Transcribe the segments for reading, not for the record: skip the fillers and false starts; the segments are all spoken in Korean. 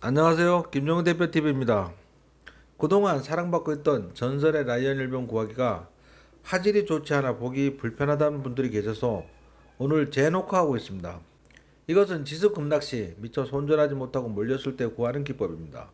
안녕하세요. 김정은 대표TV입니다. 그동안 사랑받고 있던 전설의 라이언 일병 구하기가 화질이 좋지 않아 보기 불편하다는 분들이 계셔서 오늘 재녹화하고 있습니다. 이것은 지수 급락시 미처 손절하지 못하고 몰렸을 때 구하는 기법입니다.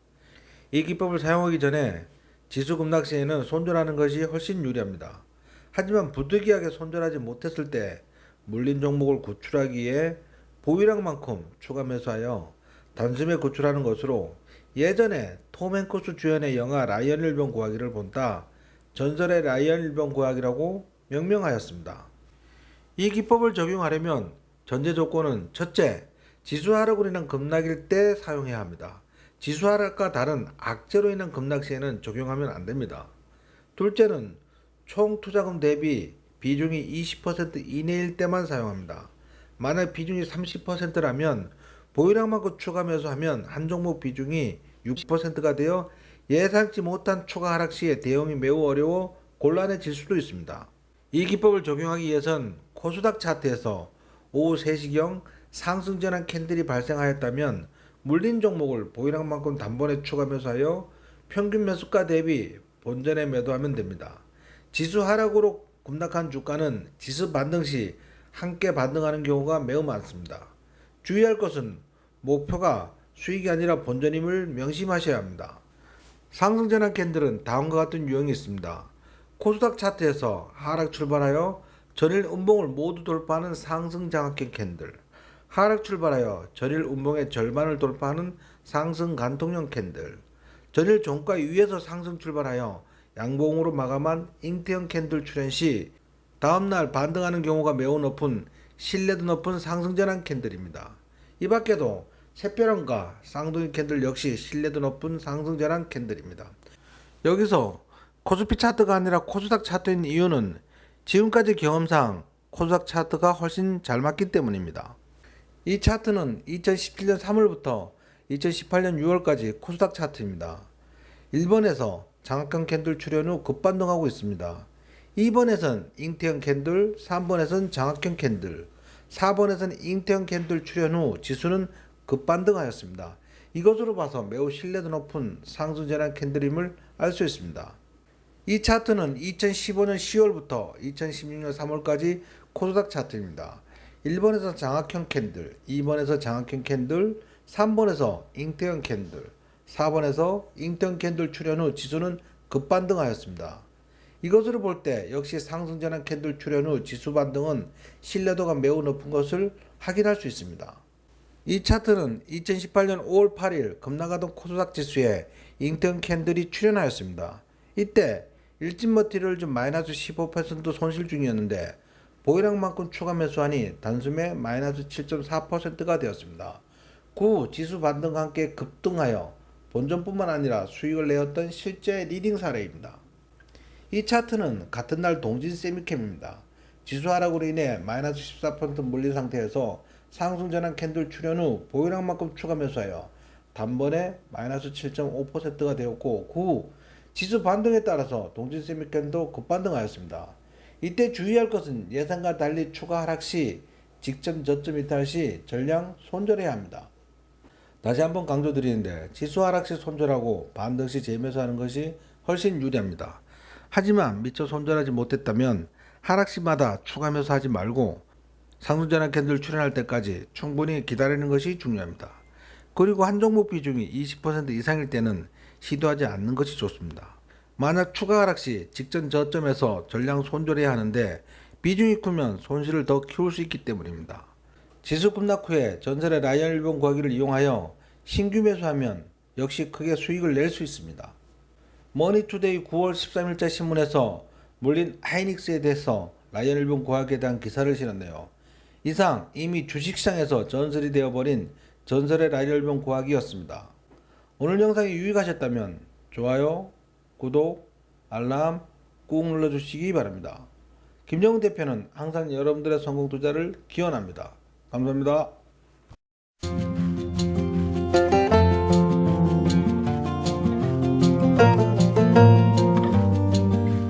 이 기법을 사용하기 전에 지수 급락시에는 손절하는 것이 훨씬 유리합니다. 하지만 부득이하게 손절하지 못했을 때 물린 종목을 구출하기 위해 보유량만큼 추가 매수하여 단숨에 구출하는 것으로 예전에 톰 행크스 주연의 영화 라이언 일병 구하기를 본따 전설의 라이언 일병 구하기라고 명명하였습니다. 이 기법을 적용하려면 전제 조건은 첫째, 지수 하락으로 인한 급락일 때 사용해야 합니다. 지수 하락과 다른 악재로 인한 급락 시에는 적용하면 안 됩니다. 둘째는 총 투자금 대비 비중이 20% 이내일 때만 사용합니다. 만약 비중이 30%라면 보유량만큼 추가 매수하면 한 종목 비중이 6%가 되어 예상치 못한 추가 하락 시에 대응이 매우 어려워 곤란해질 수도 있습니다. 이 기법을 적용하기 위해선 코스닥 차트에서 오후 3시경 상승 전환 캔들이 발생하였다면 물린 종목을 보유량만큼 단번에 추가 매수하여 평균 매수가 대비 본전에 매도하면 됩니다. 지수 하락으로 급락한 주가는 지수 반등 시 함께 반등하는 경우가 매우 많습니다. 주의할 것은 목표가 수익이 아니라 본전임을 명심하셔야 합니다. 상승 전환 캔들은 다음과 같은 유형이 있습니다. 코스닥 차트에서 하락 출발하여 전일 음봉을 모두 돌파하는 상승 장악형 캔들, 하락 출발하여 전일 음봉의 절반을 돌파하는 상승 간통형 캔들, 전일 종가 위에서 상승 출발하여 양봉으로 마감한 잉태형 캔들 출현 시 다음날 반등하는 경우가 매우 높은 신뢰도 높은 상승 전환 캔들입니다. 이 밖에도 새별원과 쌍둥이 캔들 역시 신뢰도 높은 상승 전환 캔들입니다. 여기서 코스피 차트가 아니라 코스닥 차트인 이유는 지금까지 경험상 코스닥 차트가 훨씬 잘 맞기 때문입니다. 이 차트는 2017년 3월부터 2018년 6월까지 코스닥 차트입니다. 1번에서 장악형 캔들 출현 후 급반등하고 있습니다. 2번에선 잉태형 캔들, 3번에선 장악형 캔들, 4번에선 잉태형 캔들 출현 후 지수는 급반등하였습니다. 이것으로 봐서 매우 신뢰도 높은 상승 전환 캔들임을 알 수 있습니다. 이 차트는 2015년 10월부터 2016년 3월까지 코스닥 차트입니다. 1번에서 장악형 캔들, 2번에서 장악형 캔들, 3번에서 잉태형 캔들, 4번에서 잉태형 캔들 출현 후 지수는 급반등하였습니다. 이것으로 볼 때 역시 상승 전환 캔들 출현 후 지수 반등은 신뢰도가 매우 높은 것을 확인할 수 있습니다. 이 차트는 2018년 5월 8일 급락하던 코스닥 지수에 잉태형 캔들이 출현하였습니다. 이때 일진머티리얼즈 마이너스 15% 손실 중이었는데 보유량만큼 추가 매수하니 단숨에 마이너스 7.4%가 되었습니다. 그 지수 반등과 함께 급등하여 본전뿐만 아니라 수익을 내었던 실제 리딩 사례입니다. 이 차트는 같은 날 동진 세미캠입니다. 지수 하락으로 인해 마이너스 14% 물린 상태에서 상승 전환 캔들 출현 후 보유량만큼 추가 매수하여 단번에 마이너스 7.5%가 되었고 그 후 지수 반등에 따라서 동진 세미캠도 급반등하였습니다. 이때 주의할 것은 예상과 달리 추가 하락 시 직전 저점 이탈 시 전량 손절해야 합니다. 다시 한번 강조드리는데 지수 하락 시 손절하고 반등 시 재매수하는 것이 훨씬 유리합니다. 하지만 미처 손절하지 못했다면 하락 시마다 추가 매수하지 말고 상승 전환 캔들 출현할 때까지 충분히 기다리는 것이 중요합니다. 그리고 한 종목 비중이 20% 이상일 때는 시도하지 않는 것이 좋습니다. 만약 추가 하락 시 직전 저점에서 전량 손절해야 하는데 비중이 크면 손실을 더 키울 수 있기 때문입니다. 지수 급락 후에 전설의 라이언 일병 구하기를 이용하여 신규 매수하면 역시 크게 수익을 낼 수 있습니다. 머니투데이 9월 13일자 신문에서 물린 하이닉스에 대해서 라이언 일병 구하기에 대한 기사를 실었네요. 이상 이미 주식시장에서 전설이 되어버린 전설의 라이언 일병 구하기였습니다. 오늘 영상이 유익하셨다면 좋아요, 구독, 알람 꾹 눌러주시기 바랍니다. 김정은 대표는 항상 여러분들의 성공 투자를 기원합니다. 감사합니다.